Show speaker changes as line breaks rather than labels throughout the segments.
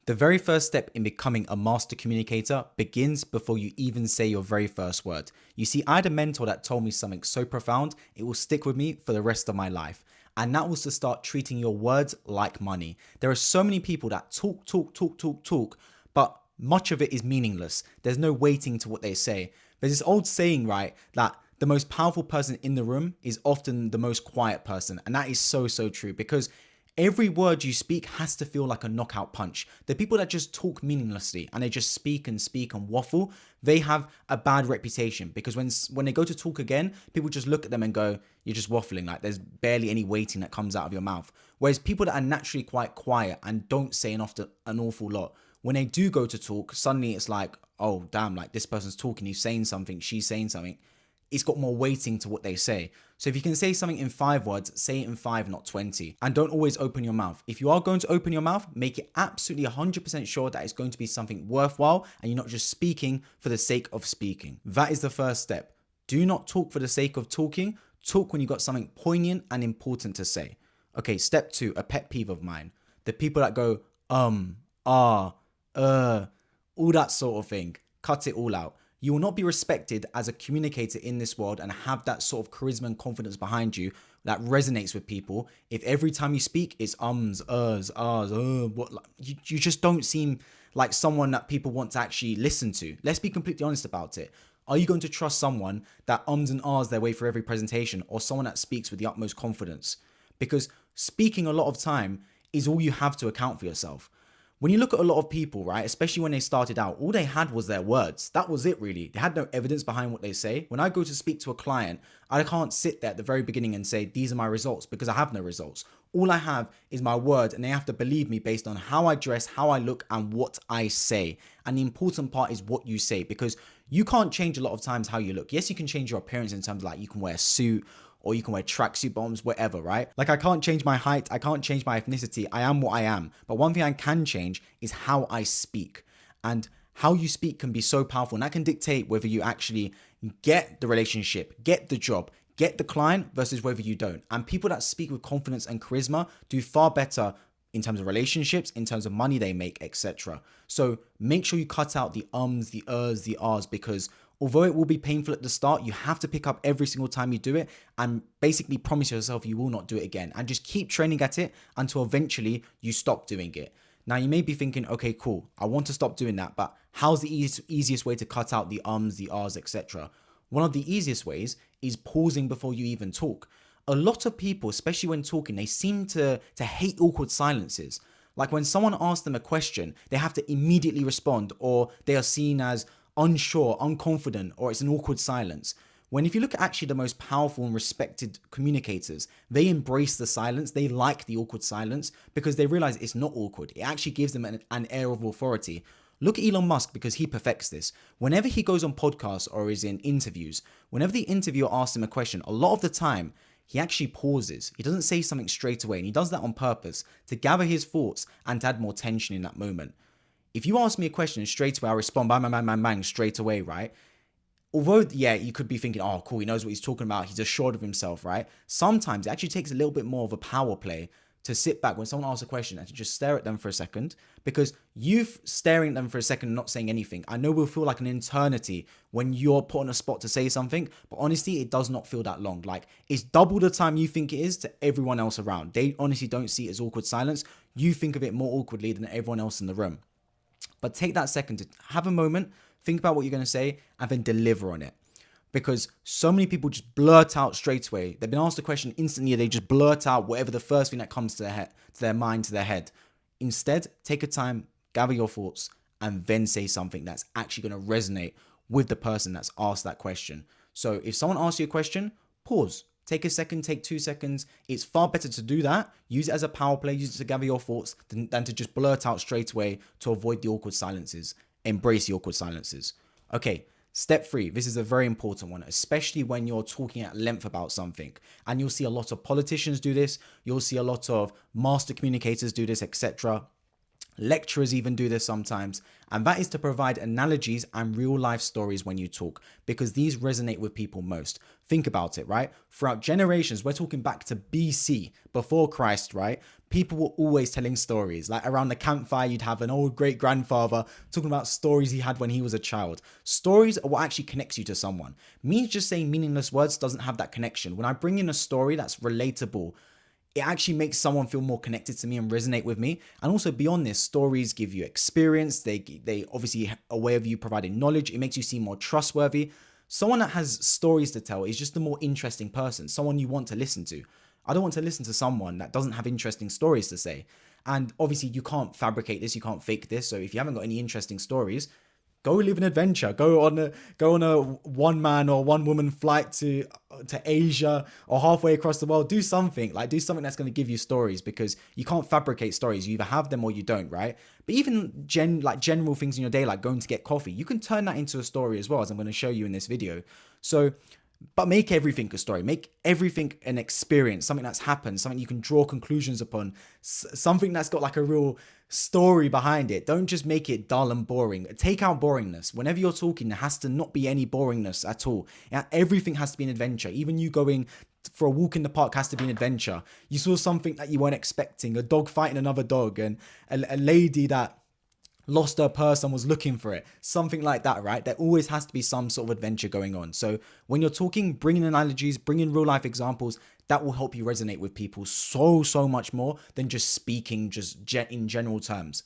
The very first step in becoming a master communicator begins before you even say your very first word. You see, I had a mentor that told me something so profound, it will stick with me for the rest of my life. And that was to start treating your words like money. There are so many people that talk, but much of it is meaningless. There's no weighting to what they say. There's this old saying, right, that the most powerful person in the room is often the most quiet person. And that is so, so true, because every word you speak has to feel like a knockout punch. The people that just talk meaninglessly and they just speak and waffle, they have a bad reputation, because when they go to talk again, people just look at them and go, you're just waffling, like there's barely any weighting that comes out of your mouth. Whereas people that are naturally quite quiet and don't say an awful lot, when they do go to talk, suddenly it's like, oh damn, like this person's talking, he's saying something, she's saying something. It's got more weighting to what they say. So if you can say something in 5 words, say it in 5, not 20. And don't always open your mouth. If you are going to open your mouth, make it absolutely 100% sure that it's going to be something worthwhile and you're not just speaking for the sake of speaking. That is the first step. Do not talk for the sake of talking. Talk when you've got something poignant and important to say. Okay, step 2, a pet peeve of mine. The people that go, all that sort of thing. Cut it all out. You will not be respected as a communicator in this world and have that sort of charisma and confidence behind you that resonates with people if every time you speak it's what, you just don't seem like someone that people want to actually listen to. Let's be completely honest about it. Are you going to trust someone that and ahs their way through every presentation, or someone that speaks with the utmost confidence? Because speaking a lot of time is all you have to account for yourself. When you look at a lot of people, right, especially when they started out, all they had was their words. That was it, really. They had no evidence behind what they say. When I go to speak to a client, I can't sit there at the very beginning and say, these are my results, because I have no results. All I have is my word, and they have to believe me based on how I dress, how I look, and what I say. And the important part is what you say, because you can't change a lot of times how you look. Yes, you can change your appearance in terms of like you can wear a suit, or you can wear tracksuit bottoms, whatever, right? Like I can't change my height, I can't change my ethnicity, I am what I am. But one thing I can change is how I speak. And how you speak can be so powerful, and that can dictate whether you actually get the relationship, get the job, get the client, versus whether you don't. And people that speak with confidence and charisma do far better in terms of relationships, in terms of money they make, etc. So make sure you cut out the ums, the the ahs, because although it will be painful at the start, you have to pick up every single time you do it and basically promise yourself you will not do it again, and just keep training at it until eventually you stop doing it. Now you may be thinking, okay, cool, I want to stop doing that, but how's the easiest way to cut out the ums, the ahs, etc.? One of the easiest ways is pausing before you even talk. A lot of people, especially when talking, they seem to hate awkward silences. Like when someone asks them a question, they have to immediately respond, or they are seen as unsure, unconfident, or it's an awkward silence. When if you look at actually the most powerful and respected communicators, they embrace the silence. They like the awkward silence because they realize it's not awkward. It actually gives them an air of authority. Look at Elon Musk, because he perfects this. Whenever he goes on podcasts or is in interviews, whenever the interviewer asks him a question, a lot of the time, he actually pauses. He doesn't say something straight away, and he does that on purpose to gather his thoughts and to add more tension in that moment. If you ask me a question straight away, I respond bang, bang, bang, bang, bang, straight away, right? Although, yeah, you could be thinking, oh, cool, he knows what he's talking about, he's assured of himself, right? Sometimes it actually takes a little bit more of a power play to sit back when someone asks a question and to just stare at them for a second, because you staring at them for a second and not saying anything, I know will feel like an eternity when you're put on a spot to say something, but honestly, it does not feel that long. Like, it's double the time you think it is to everyone else around. They honestly don't see it as awkward silence. You think of it more awkwardly than everyone else in the room. But take that second to have a moment, think about what you're going to say, and then deliver on it. Because so many people just blurt out straight away. They've been asked a question instantly, they just blurt out whatever the first thing that comes to their head, to their mind, to their head. Instead, take a time, gather your thoughts, and then say something that's actually going to resonate with the person that's asked that question. So if someone asks you a question, pause. Take a second, take 2 seconds. It's far better to do that. Use it as a power play, use it to gather your thoughts than to just blurt out straight away to avoid the awkward silences. Embrace the awkward silences. Okay, step 3. This is a very important one, especially when you're talking at length about something. And you'll see a lot of politicians do this. You'll see a lot of master communicators do this, etc. Lecturers even do this sometimes, and that is to provide analogies and real life stories when you talk, because these resonate with people most. Think about it, right? Throughout generations, we're talking back to BC, before Christ, right? People were always telling stories. Like around the campfire, you'd have an old great grandfather talking about stories he had when he was a child. Stories are what actually connects you to someone. Me just saying meaningless words doesn't have that connection. When I bring in a story that's relatable, it actually makes someone feel more connected to me and resonate with me. And also beyond this, stories give you experience. They obviously a way of you providing knowledge. It makes you seem more trustworthy. Someone that has stories to tell is just a more interesting person, someone you want to listen to. I don't want to listen to someone that doesn't have interesting stories to say. And obviously you can't fabricate this, you can't fake this. So if you haven't got any interesting stories, go live an adventure. Go on a one man or one woman flight to Asia or halfway across the world. Do something that's going to give you stories, because you can't fabricate stories. You either have them or you don't, right? But even general things in your day, like going to get coffee, you can turn that into a story as well, as I'm going to show you in this video. So, but make everything a story. Make everything an experience, something that's happened, something you can draw conclusions upon, something that's got like a real story behind it. Don't just make it dull and boring. Take out boringness. Whenever you're talking, there has to not be any boringness at all. Everything has to be an adventure. Even you going for a walk in the park has to be an adventure. You saw something that you weren't expecting, a dog fighting another dog, and a lady that lost her purse and was looking for it, something like that, right? There always has to be some sort of adventure going on. So when you're talking, bring in analogies, bring in real life examples. That will help you resonate with people so much more than just speaking in general terms.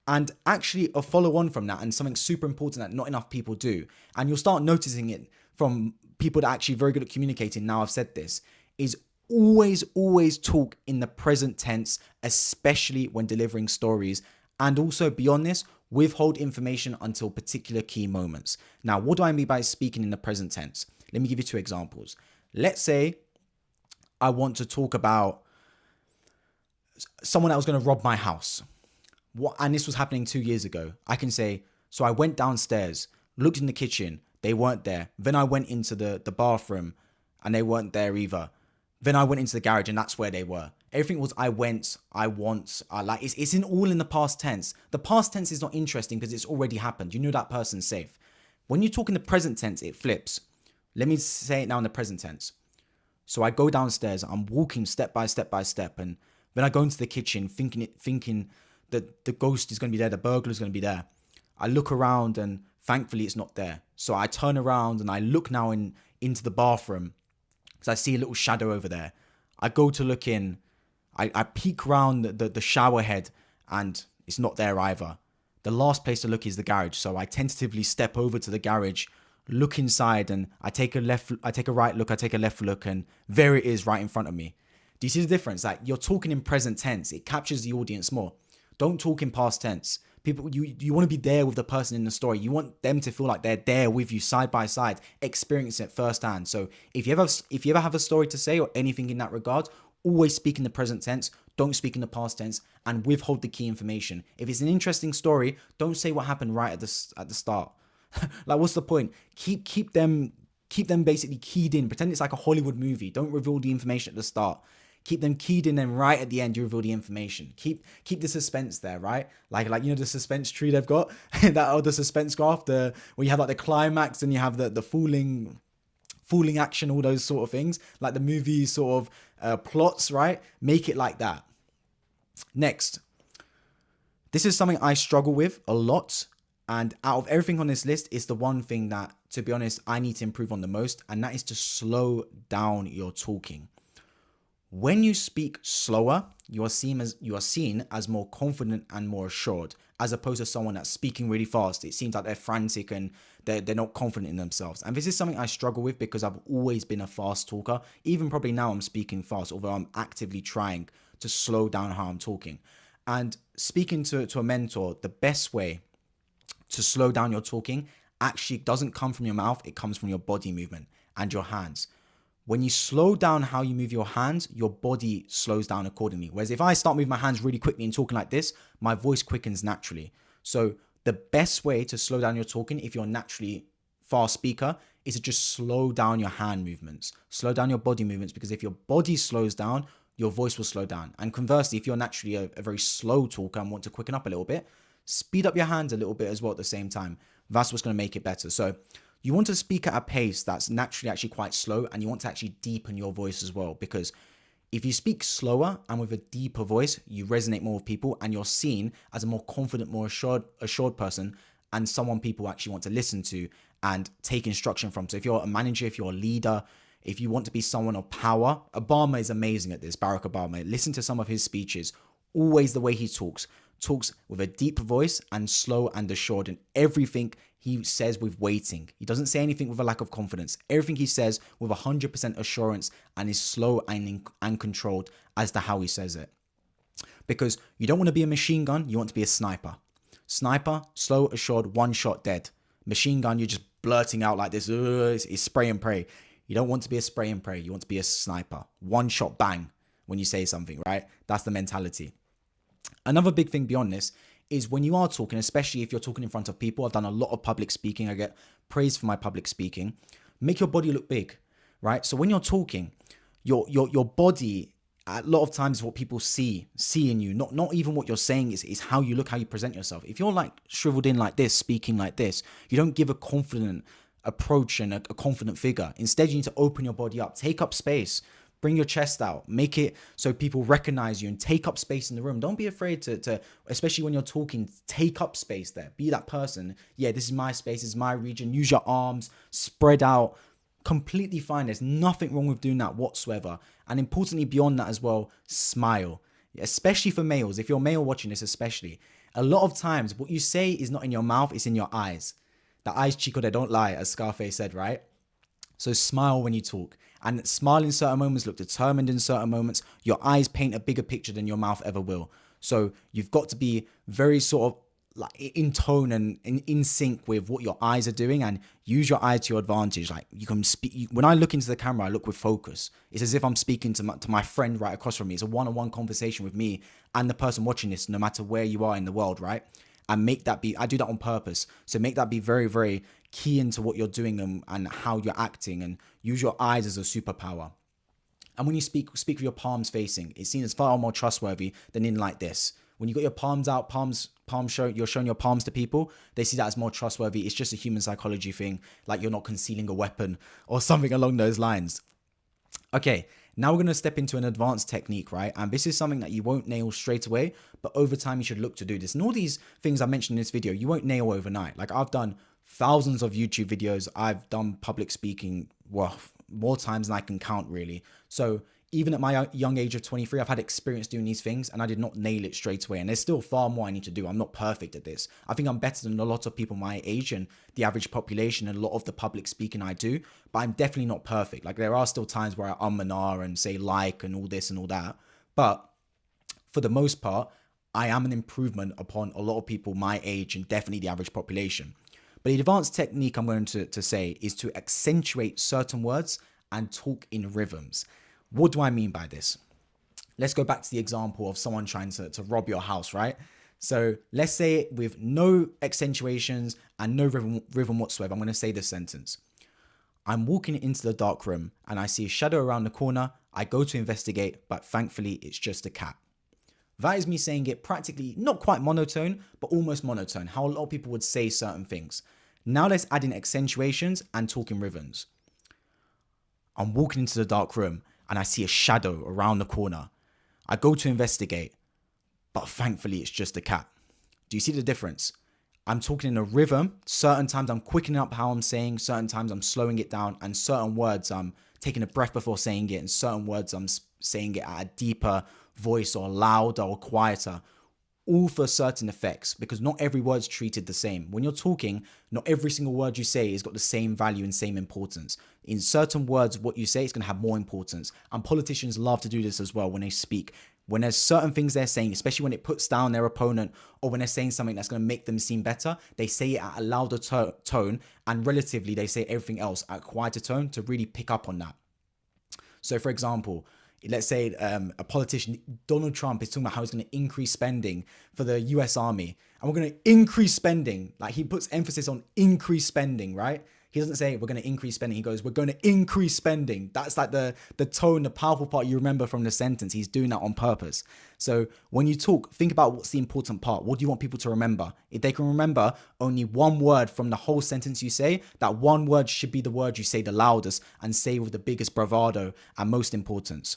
And actually a follow on from that, and something super important that not enough people do, and you'll start noticing it from people that are actually very good at communicating, now I've said this, is always talk in the present tense, especially when delivering stories. And also beyond this, withhold information until particular key moments. Now, what do I mean by speaking in the present tense? Let me give you two examples. Let's say I want to talk about someone that was going to rob my house. And this was happening 2 years ago. I can say, so I went downstairs, looked in the kitchen, they weren't there. Then I went into the bathroom and they weren't there either. Then I went into the garage and that's where they were. Everything was I went, I want, I like. It's all in the past tense. The past tense is not interesting because it's already happened. You know that person's safe. When you talk in the present tense, it flips. Let me say it now in the present tense. So I go downstairs, I'm walking step by step by step, and then I go into the kitchen thinking that the ghost is going to be there, the burglar is going to be there. I look around and thankfully it's not there. So I turn around and I look now into the bathroom because I see a little shadow over there. I go to look in. I peek around the shower head and it's not there either. The last place to look is the garage. So I tentatively step over to the garage, look inside, and I take a right look, I take a left look, and there it is right in front of me. Do you see the difference? Like, you're talking in present tense. It captures the audience more. Don't talk in past tense. People, you want to be there with the person in the story. You want them to feel like they're there with you side by side, experience it firsthand. So if you ever have a story to say or anything in that regard, always speak in the present tense. Don't speak in the past tense, and withhold the key information. If it's an interesting story, don't say what happened right at the start. Like, what's the point? Keep them basically keyed in. Pretend it's like a Hollywood movie. Don't reveal the information at the start. Keep them keyed in, and right at the end you reveal the information. Keep the suspense there, right? Like you know the suspense tree they've got, that or the suspense graph, where you have like the climax and you have the falling action, all those sort of things, like the movie sort of plots, right? Make it like that. Next, this is something I struggle with a lot, and out of everything on this list, it's the one thing that, to be honest, I need to improve on the most, and that is to slow down your talking. When you speak slower, you are seen as more confident and more assured, as opposed to someone that's speaking really fast. It seems like they're frantic and they're not confident in themselves. And this is something I struggle with because I've always been a fast talker. Even probably now I'm speaking fast, although I'm actively trying to slow down how I'm talking. And speaking to a mentor, the best way to slow down your talking actually doesn't come from your mouth. It comes from your body movement and your hands. When you slow down how you move your hands, your body slows down accordingly. Whereas if I start moving my hands really quickly and talking like this, my voice quickens naturally. So the best way to slow down your talking, if you're naturally a fast speaker, is to just slow down your hand movements. Slow down your body movements, because if your body slows down, your voice will slow down. And conversely, if you're naturally a very slow talker and want to quicken up a little bit, speed up your hands a little bit as well at the same time. That's what's going to make it better. So you want to speak at a pace that's naturally actually quite slow, and you want to actually deepen your voice as well, because if you speak slower and with a deeper voice, you resonate more with people and you're seen as a more confident, more assured person, and someone people actually want to listen to and take instruction from. So if you're a manager, if you're a leader, if you want to be someone of power, Obama is amazing at this, Barack Obama. Listen to some of his speeches. Always the way he talks with a deep voice and slow and assured, and everything he says with weighting. He doesn't say anything with a lack of confidence. Everything he says with 100% assurance, and is slow and controlled as to how he says it. Because you don't want to be a machine gun, you want to be a sniper. Sniper, slow, assured, one shot dead. Machine gun, you're just blurting out like this, it's spray and pray. You don't want to be a spray and pray, you want to be a sniper. One shot bang when you say something, right? That's the mentality. Another big thing beyond this is when you are talking, especially if you're talking in front of people. I've done a lot of public speaking. I get praised for my public speaking. Make your body look big, right? So when you're talking, your body, a lot of times what people see in you, not even what you're saying, is how you look, how you present yourself. If you're like shriveled in like this, speaking like this, you don't give a confident approach and a confident figure. Instead, you need to open your body up, take up space. Bring your chest out, make it so people recognize you and take up space in the room. Don't be afraid to, especially when you're talking, take up space there. Be that person. Yeah, this is my space, this is my region. Use your arms, spread out. Completely fine. There's nothing wrong with doing that whatsoever. And importantly, beyond that as well, smile. Especially for males. If you're a male watching this especially, a lot of times what you say is not in your mouth, it's in your eyes. The eyes, Chico, they don't lie, as Scarface said, right? So smile when you talk. And smile in certain moments, look determined in certain moments. Your eyes paint a bigger picture than your mouth ever will. So you've got to be very sort of like in tone and in sync with what your eyes are doing, and use your eyes to your advantage. Like you can speak. When I look into the camera, I look with focus. It's as if I'm speaking to my friend right across from me. It's a one-on-one conversation with me and the person watching this, no matter where you are in the world, right? And make that be, I do that on purpose. So make that be very, very key into what you're doing and how you're acting, and use your eyes as a superpower. And when you speak with your palms facing, it's seen as far more trustworthy than in like this. When you got your palms out, you're showing your palms to people, they see that as more trustworthy. It's just a human psychology thing, like you're not concealing a weapon or something along those lines. Okay, now we're going to step into an advanced technique, right? And this is something that you won't nail straight away, but over time you should look to do this. And all these things I mentioned in this video, you won't nail overnight. Like I've done thousands of YouTube videos. I've done public speaking, well, more times than I can count really. So even at my young age of 23, I've had experience doing these things, and I did not nail it straight away. And there's still far more I need to do. I'm not perfect at this. I think I'm better than a lot of people my age and the average population and a lot of the public speaking I do, but I'm definitely not perfect. Like there are still times where I and ah and say like and all this and all that. But for the most part, I am an improvement upon a lot of people my age and definitely the average population. But the advanced technique I'm going to say is to accentuate certain words and talk in rhythms. What do I mean by this? Let's go back to the example of someone trying to rob your house, right? So let's say it with no accentuations and no rhythm whatsoever. I'm going to say this sentence. I'm walking into the dark room and I see a shadow around the corner. I go to investigate, but thankfully it's just a cat. That is me saying it practically, not quite monotone, but almost monotone, how a lot of people would say certain things. Now let's add in accentuations and talk in rhythms. I'm walking into the dark room and I see a shadow around the corner. I go to investigate, but thankfully it's just a cat. Do you see the difference? I'm talking in a rhythm. Certain times I'm quickening up how I'm saying, certain times I'm slowing it down, and certain words I'm taking a breath before saying it, and certain words I'm saying it at a deeper voice or louder or quieter, all for certain effects, because not every word's treated the same. When you're talking, not every single word you say has got the same value and same importance. In certain words, what you say is going to have more importance. And politicians love to do this as well when they speak. When there's certain things they're saying, especially when it puts down their opponent or when they're saying something that's going to make them seem better, they say it at a louder tone, and relatively they say everything else at a quieter tone to really pick up on that. So for example, let's say a politician, Donald Trump, is talking about how he's going to increase spending for the US Army. And we're going to increase spending. Like he puts emphasis on increased spending, right? He doesn't say we're going to increase spending. He goes, we're going to increase spending. That's like the tone, the powerful part you remember from the sentence. He's doing that on purpose. So when you talk, think about what's the important part. What do you want people to remember? If they can remember only one word from the whole sentence you say, that one word should be the word you say the loudest and say with the biggest bravado and most importance.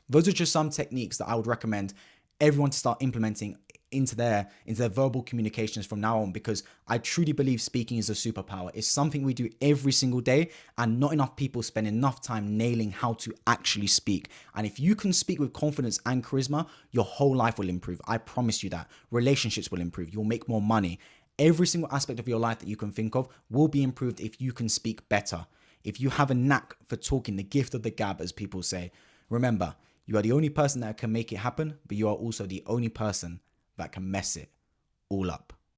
Those are just some techniques that I would recommend everyone to start implementing into their verbal communications from now on, because I truly believe speaking is a superpower. It's something we do every single day, and not enough people spend enough time nailing how to actually speak. And if you can speak with confidence and charisma, your whole life will improve. I promise you that. Relationships will improve. You'll make more money. Every single aspect of your life that you can think of will be improved if you can speak better. If you have a knack for talking, the gift of the gab, as people say, remember, you are the only person that can make it happen, but you are also the only person that can mess it all up.